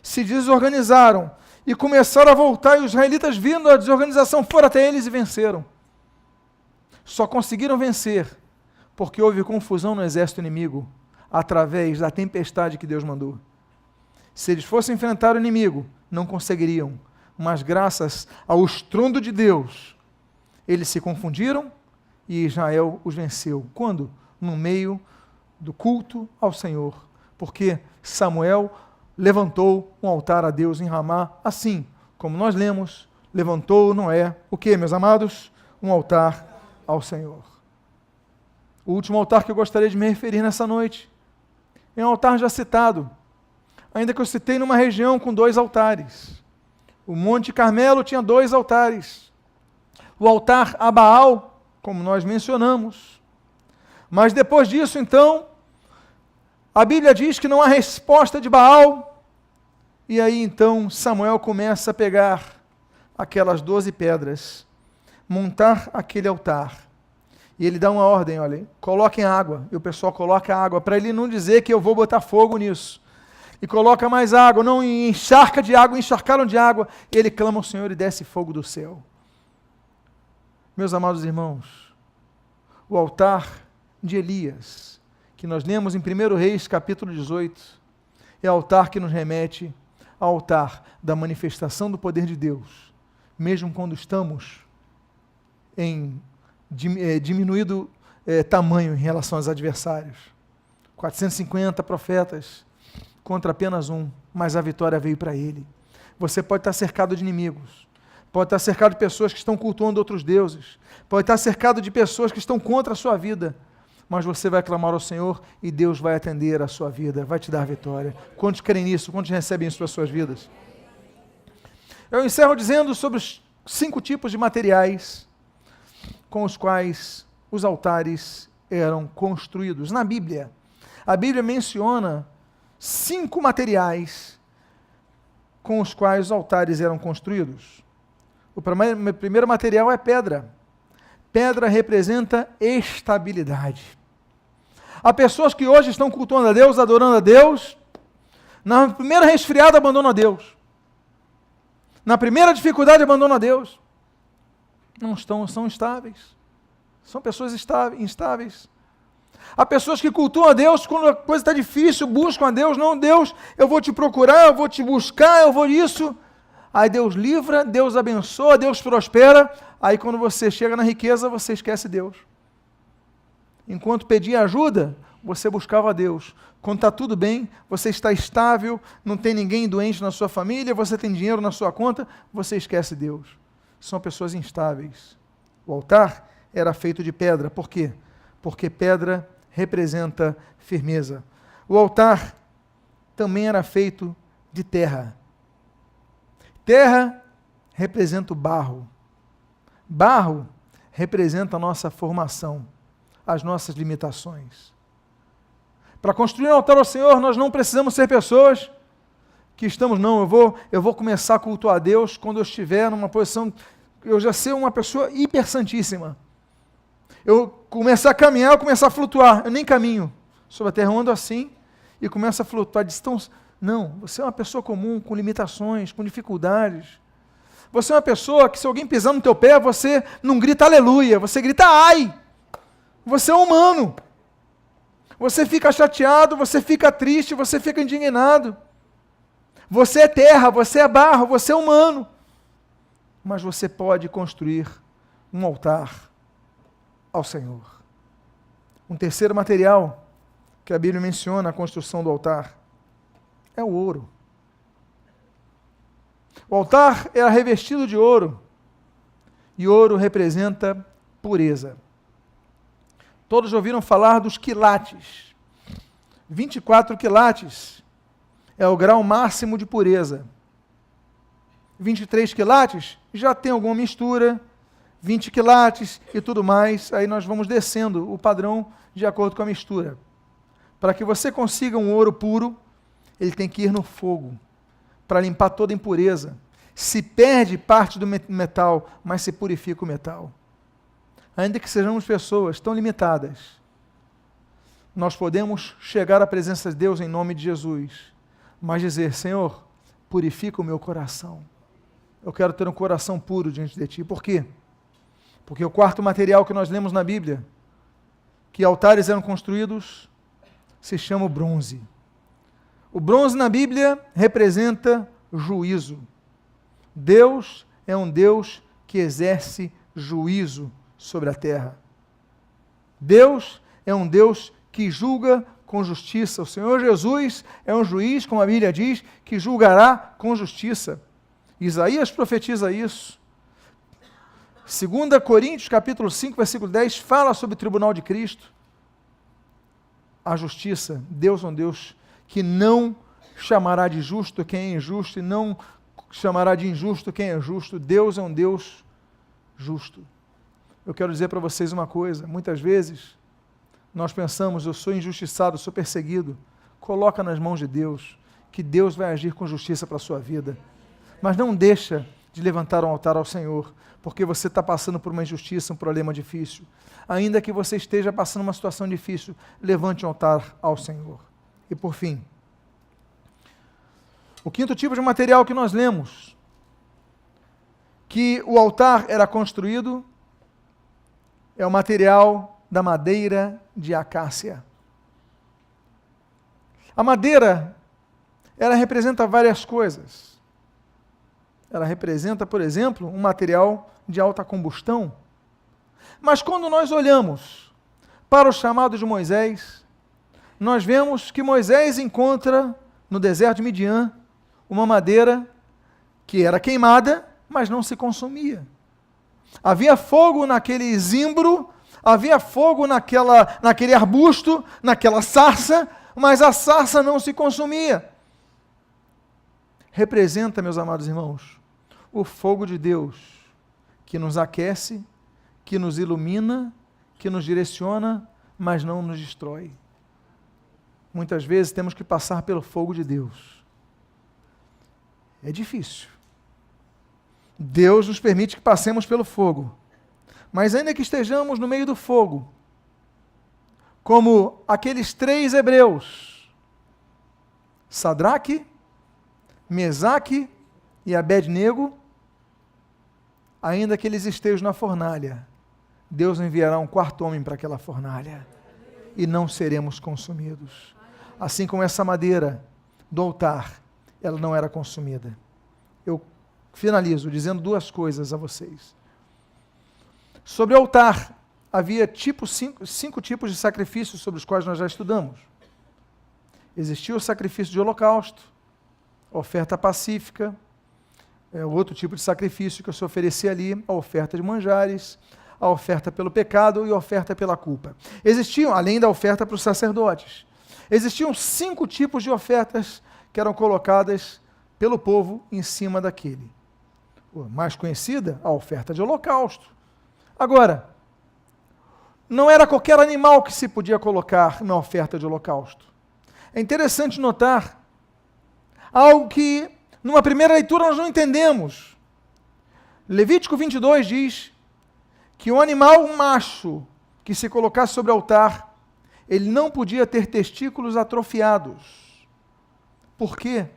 se desorganizaram e começaram a voltar, e os israelitas, vindo a desorganização, foram até eles e venceram. Só conseguiram vencer porque houve confusão no exército inimigo, através da tempestade que Deus mandou. Se eles fossem enfrentar o inimigo, não conseguiriam, mas graças ao estrondo de Deus, eles se confundiram e Israel os venceu. Quando? no meio do culto ao Senhor, porque Samuel levantou um altar a Deus em Ramá, assim como nós lemos, levantou Noé, o que, meus amados? Um altar ao Senhor. O último altar que eu gostaria de me referir nessa noite é um altar já citado, ainda que eu citei numa região com 2 altares. O Monte Carmelo tinha 2 altares. O altar a Baal, como nós mencionamos. Mas depois disso, então, a Bíblia diz que não há resposta de Baal. E aí, então, Samuel começa a pegar aquelas 12 pedras, montar aquele altar. E ele dá uma ordem, olha, coloquem água. E o pessoal coloca água, para ele não dizer que eu vou botar fogo nisso. E coloca mais água, não encharca de água, encharcaram de água. E ele clama ao Senhor e desce fogo do céu. Meus amados irmãos, o altar de Elias, que nós lemos em 1 Reis, capítulo 18, é o altar que nos remete ao altar da manifestação do poder de Deus, mesmo quando estamos em diminuído tamanho em relação aos adversários. 450 profetas contra apenas um, mas a vitória veio para ele. Você pode estar cercado de inimigos, pode estar cercado de pessoas que estão cultuando outros deuses, pode estar cercado de pessoas que estão contra a sua vida, mas você vai clamar ao Senhor e Deus vai atender a sua vida, vai te dar vitória. Quantos creem nisso? Quantos recebem isso para as suas vidas? Eu encerro dizendo sobre os 5 tipos de materiais com os quais os altares eram construídos. Na Bíblia, a Bíblia menciona 5 materiais com os quais os altares eram construídos. O primeiro material é pedra. Pedra representa estabilidade. Há pessoas que hoje estão cultuando a Deus, adorando a Deus, na primeira resfriada abandonam a Deus. Na primeira dificuldade abandonam a Deus. São estáveis. São pessoas instáveis. Há pessoas que cultuam a Deus quando a coisa está difícil, buscam a Deus. Não, Deus, eu vou te procurar, eu vou te buscar, eu vou isso. Aí Deus livra, Deus abençoa, Deus prospera. Aí quando você chega na riqueza, você esquece Deus. Enquanto pedia ajuda, você buscava a Deus. Quando está tudo bem, você está estável, não tem ninguém doente na sua família, você tem dinheiro na sua conta, você esquece Deus. São pessoas instáveis. O altar era feito de pedra. Por quê? Porque pedra representa firmeza. O altar também era feito de terra. Terra representa o barro. Barro representa a nossa formação, as nossas limitações. Para construir um altar ao Senhor, nós não precisamos ser pessoas que estamos, não, eu vou começar a cultuar a Deus quando eu estiver numa posição, eu já ser uma pessoa hiper santíssima. Eu começar a caminhar, eu começar a flutuar, eu nem caminho sobre a terra, eu ando assim e começo a flutuar. Não, você é uma pessoa comum, com limitações, com dificuldades. Você é uma pessoa que se alguém pisar no teu pé, você não grita aleluia, você grita ai. Você é humano. Você fica chateado, você fica triste, você fica indignado. Você é terra, você é barro, você é humano. Mas você pode construir um altar ao Senhor. Um terceiro material que a Bíblia menciona na construção do altar é o ouro. O altar era revestido de ouro, e ouro representa pureza. Todos ouviram falar dos quilates. 24 quilates é o grau máximo de pureza. 23 quilates já tem alguma mistura, 20 quilates e tudo mais, aí nós vamos descendo o padrão de acordo com a mistura. Para que você consiga um ouro puro, ele tem que ir no fogo, para limpar toda impureza. Se perde parte do metal, mas se purifica o metal. Ainda que sejamos pessoas tão limitadas, nós podemos chegar à presença de Deus em nome de Jesus, mas dizer, Senhor, purifica o meu coração. Eu quero ter um coração puro diante de Ti. Por quê? Porque o quarto material que nós lemos na Bíblia, que altares eram construídos, se chama o bronze. O bronze na Bíblia representa juízo. Deus é um Deus que exerce juízo sobre a terra. Deus é um Deus que julga com justiça. O Senhor Jesus é um juiz, como a Bíblia diz, que julgará com justiça. Isaías profetiza isso. 2 Coríntios, capítulo 5, versículo 10, fala sobre o tribunal de Cristo. A justiça, Deus é um Deus que não chamará de justo quem é injusto e não chamará de injusto quem é justo. Deus é um Deus justo. Eu quero dizer para vocês uma coisa, muitas vezes nós pensamos, eu sou injustiçado, eu sou perseguido. Coloca nas mãos de Deus, que Deus vai agir com justiça para a sua vida. Mas não deixa de levantar um altar ao Senhor, porque você está passando por uma injustiça, um problema difícil. Ainda que você esteja passando uma situação difícil, levante um altar ao Senhor. E por fim, o quinto tipo de material que nós lemos, que o altar era construído, é o material da madeira de acácia. A madeira, ela representa várias coisas. Ela representa, por exemplo, um material de alta combustão. Mas quando nós olhamos para o chamado de Moisés, nós vemos que Moisés encontra no deserto de Midian uma madeira que era queimada, mas não se consumia. Havia fogo naquele zimbro, havia fogo naquele arbusto, naquela sarça, mas a sarça não se consumia. Representa, meus amados irmãos, o fogo de Deus, que nos aquece, que nos ilumina, que nos direciona, mas não nos destrói. Muitas vezes temos que passar pelo fogo de Deus. É difícil. Deus nos permite que passemos pelo fogo. Mas ainda que estejamos no meio do fogo, como aqueles 3 hebreus, Sadraque, Mesaque e Abed-nego, ainda que eles estejam na fornalha, Deus enviará um 4º homem para aquela fornalha e não seremos consumidos. Assim como essa madeira do altar, ela não era consumida. Eu finalizo dizendo 2 coisas a vocês. Sobre o altar, havia 5 tipos de sacrifícios sobre os quais nós já estudamos. Existia o sacrifício de holocausto, a oferta pacífica, outro tipo de sacrifício que se oferecia ali, a oferta de manjares, a oferta pelo pecado e a oferta pela culpa. Existiam, além da oferta para os sacerdotes, existiam 5 tipos de ofertas que eram colocadas pelo povo em cima daquele. A mais conhecida, a oferta de holocausto. Agora, não era qualquer animal que se podia colocar na oferta de holocausto. É interessante notar algo que, numa primeira leitura, nós não entendemos. Levítico 22 diz que um animal macho que se colocasse sobre o altar, ele não podia ter testículos atrofiados. Por quê?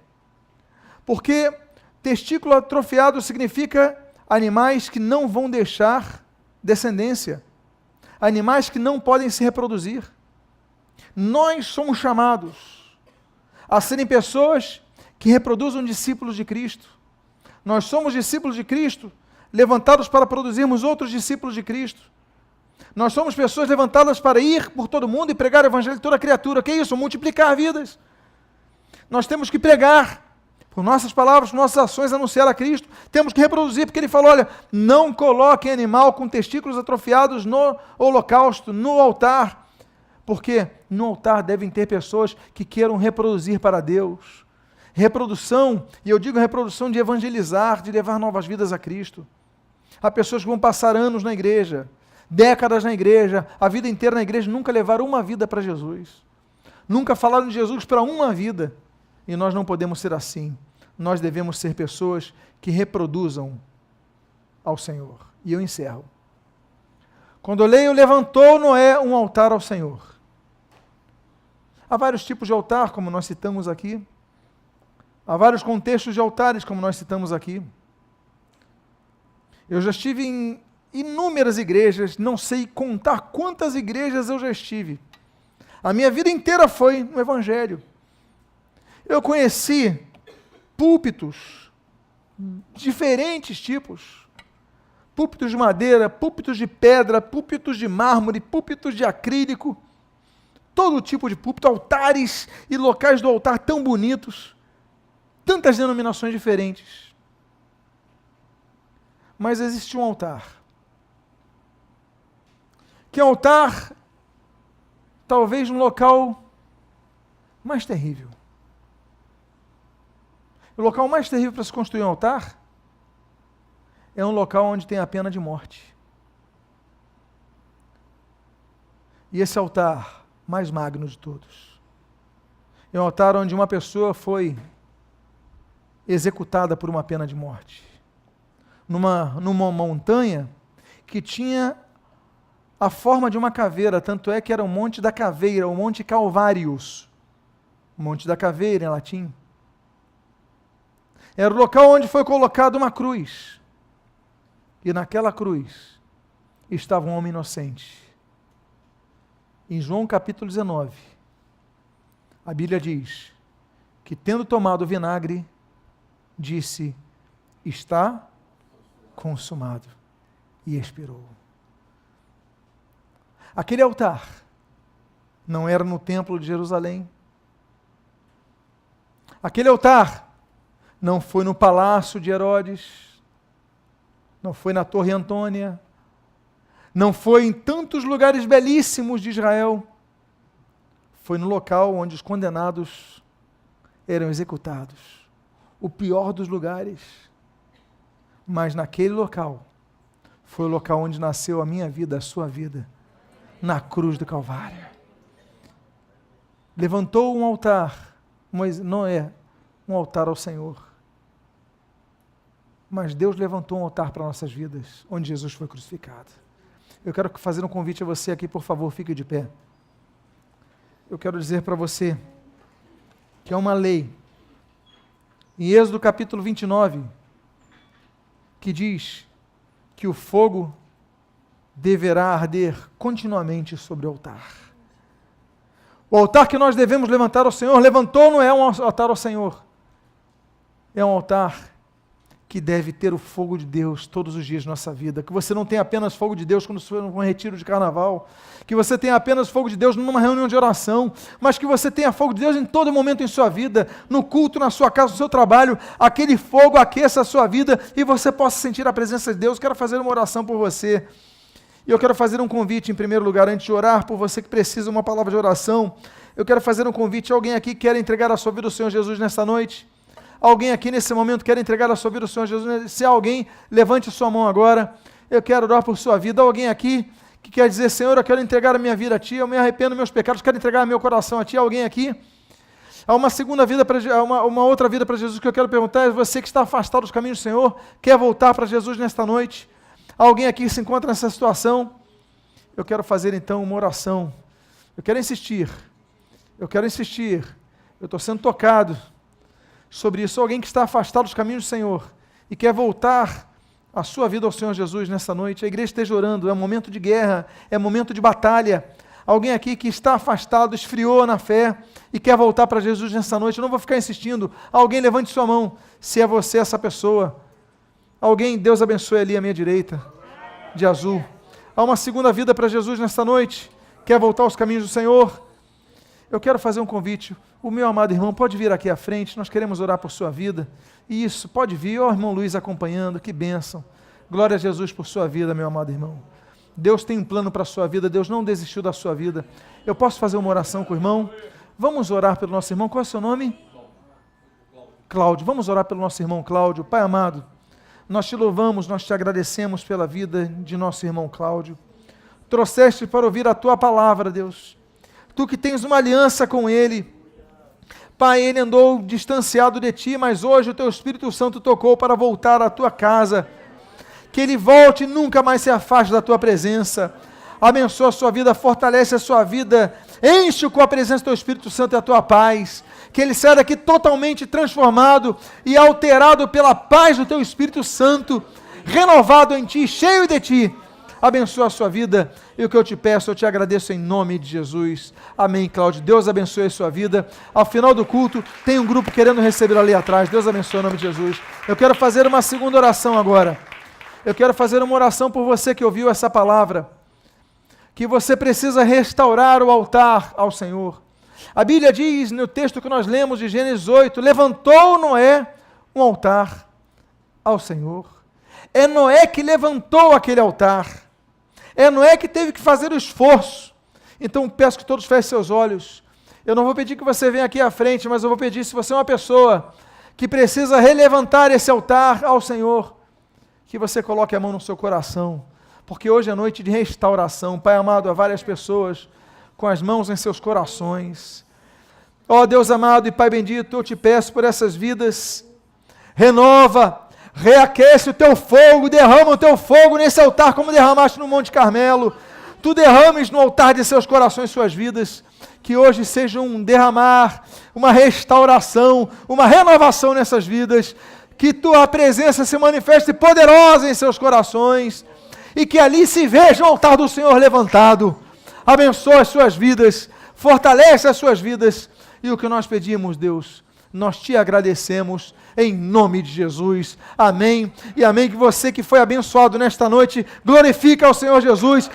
Porque testículo atrofiado significa animais que não vão deixar descendência, animais que não podem se reproduzir. Nós somos chamados a serem pessoas que reproduzam discípulos de Cristo. Nós somos discípulos de Cristo, levantados para produzirmos outros discípulos de Cristo. Nós somos pessoas levantadas para ir por todo mundo e pregar o evangelho de toda criatura. Que é isso? Multiplicar vidas. Nós temos que pregar, por nossas palavras, por nossas ações, anunciar a Cristo. Temos que reproduzir, porque ele falou, olha, não coloquem animal com testículos atrofiados no holocausto, no altar, porque no altar devem ter pessoas que queiram reproduzir para Deus. Reprodução, e eu digo reprodução de evangelizar, de levar novas vidas a Cristo. Há pessoas que vão passar anos na igreja, décadas na igreja, a vida inteira na igreja, nunca levaram uma vida para Jesus. Nunca falaram de Jesus para uma vida. E nós não podemos ser assim. Nós devemos ser pessoas que reproduzam ao Senhor. E eu encerro. Quando eu leio, levantou Noé um altar ao Senhor. Há vários tipos de altar, como nós citamos aqui. Há vários contextos de altares, como nós citamos aqui. Eu já estive em inúmeras igrejas, não sei contar quantas igrejas eu já estive. A minha vida inteira foi no Evangelho. Eu conheci púlpitos, diferentes tipos. Púlpitos de madeira, púlpitos de pedra, púlpitos de mármore, púlpitos de acrílico. todo tipo de púlpito, altares e locais do altar tão bonitos, tantas denominações diferentes. Mas existe um altar, que é um altar, talvez no local mais terrível. O local mais terrível para se construir um altar é um local onde tem a pena de morte. E esse altar mais magno de todos é um altar onde uma pessoa foi executada por uma pena de morte. Numa montanha que tinha a forma de uma caveira, tanto é que era o Monte da Caveira, o Monte Calvários. Monte da Caveira, em latim. Era o local onde foi colocada uma cruz. E naquela cruz estava um homem inocente. Em João capítulo 19, a Bíblia diz que, tendo tomado o vinagre, disse: está consumado, e expirou. Aquele altar não era no templo de Jerusalém. Aquele altar não foi no palácio de Herodes, não foi na Torre Antônia, não foi em tantos lugares belíssimos de Israel, foi no local onde os condenados eram executados, o pior dos lugares. Mas naquele local, foi o local onde nasceu a minha vida, a sua vida, na cruz do Calvário. Levantou um altar, mas não é um altar ao Senhor, mas Deus levantou um altar para nossas vidas, onde Jesus foi crucificado. Eu quero fazer um convite a você aqui, por favor, fique de pé. Eu quero dizer para você que é uma lei, em Êxodo capítulo 29, que diz que o fogo deverá arder continuamente sobre o altar. O altar que nós devemos levantar ao Senhor, levantou não é um altar ao Senhor, é um altar que deve ter o fogo de Deus todos os dias de nossa vida, que você não tenha apenas fogo de Deus quando for num retiro de carnaval, que você tenha apenas fogo de Deus numa reunião de oração, mas que você tenha fogo de Deus em todo momento em sua vida, no culto, na sua casa, no seu trabalho, aquele fogo aqueça a sua vida e você possa sentir a presença de Deus. Quero fazer uma oração por você, e eu quero fazer um convite em primeiro lugar, antes de orar, por você que precisa de uma palavra de oração. Eu quero fazer um convite. Alguém aqui quer entregar a sua vida ao Senhor Jesus nesta noite? Alguém aqui nesse momento quer entregar a sua vida ao Senhor Jesus? Se alguém, levante sua mão agora. Eu quero orar por sua vida. Alguém aqui que quer dizer: Senhor, eu quero entregar a minha vida a Ti, eu me arrependo dos meus pecados, quero entregar meu coração a Ti. Alguém aqui? Há uma segunda vida, uma outra vida para Jesus que eu quero perguntar. É você que está afastado dos caminhos do Senhor, quer voltar para Jesus nesta noite? Alguém aqui se encontra nessa situação? Eu quero fazer então uma oração. Eu quero insistir. Eu estou sendo tocado sobre isso. Alguém que está afastado dos caminhos do Senhor e quer voltar a sua vida ao Senhor Jesus nessa noite. A igreja esteja orando, é um momento de guerra, é um momento de batalha. Alguém aqui que está afastado, esfriou na fé e quer voltar para Jesus nessa noite. Eu não vou ficar insistindo. Alguém, levante sua mão, se é você essa pessoa. Alguém, Deus abençoe ali à minha direita, de azul. Há uma segunda vida para Jesus nesta noite, quer voltar aos caminhos do Senhor. Eu quero fazer um convite. O meu amado irmão pode vir aqui à frente, nós queremos orar por sua vida. Isso, pode vir. Ó, irmão Luiz acompanhando, que bênção. Glória a Jesus por sua vida, meu amado irmão. Deus tem um plano para a sua vida, Deus não desistiu da sua vida. Eu posso fazer uma oração com o irmão? Vamos orar pelo nosso irmão. Qual é o seu nome? Cláudio. Vamos orar pelo nosso irmão Cláudio. Pai amado, nós te louvamos, nós te agradecemos pela vida de nosso irmão Cláudio. Trouxeste para ouvir a tua palavra, Deus. Tu que tens uma aliança com ele. Pai, ele andou distanciado de ti, mas hoje o teu Espírito Santo tocou para voltar à tua casa. Que ele volte e nunca mais se afaste da tua presença. Abençoa a sua vida, fortalece a sua vida, enche-o com a presença do teu Espírito Santo e a tua paz. Que ele saia daqui totalmente transformado e alterado pela paz do teu Espírito Santo, renovado em ti, cheio de ti. Abençoa a sua vida, e o que eu te peço, eu te agradeço em nome de Jesus. Amém, Cláudio. Deus abençoe a sua vida. Ao final do culto, tem um grupo querendo receber ali atrás. Deus abençoe em nome de Jesus. Eu quero fazer uma segunda oração agora. Eu quero fazer uma oração por você que ouviu essa palavra, que você precisa restaurar o altar ao Senhor. A Bíblia diz, no texto que nós lemos de Gênesis 8, levantou Noé um altar ao Senhor. É Noé que levantou aquele altar. É Noé que teve que fazer o esforço. Então peço que todos fechem seus olhos. Eu não vou pedir que você venha aqui à frente, mas eu vou pedir, se você é uma pessoa que precisa relevantar esse altar ao Senhor, que você coloque a mão no seu coração, porque hoje é noite de restauração. Pai amado, há várias pessoas com as mãos em seus corações. Ó Deus amado e Pai bendito, eu te peço por essas vidas, renova, reaquece o teu fogo, derrama o teu fogo nesse altar, como derramaste no Monte Carmelo. Tu derrames no altar de seus corações suas vidas, que hoje seja um derramar, uma restauração, uma renovação nessas vidas, que tua presença se manifeste poderosa em seus corações, e que ali se veja o altar do Senhor levantado. Abençoa as suas vidas, fortalece as suas vidas, e o que nós pedimos, Deus, nós te agradecemos, em nome de Jesus, amém, e amém. Que você que foi abençoado nesta noite, glorifica ao Senhor Jesus,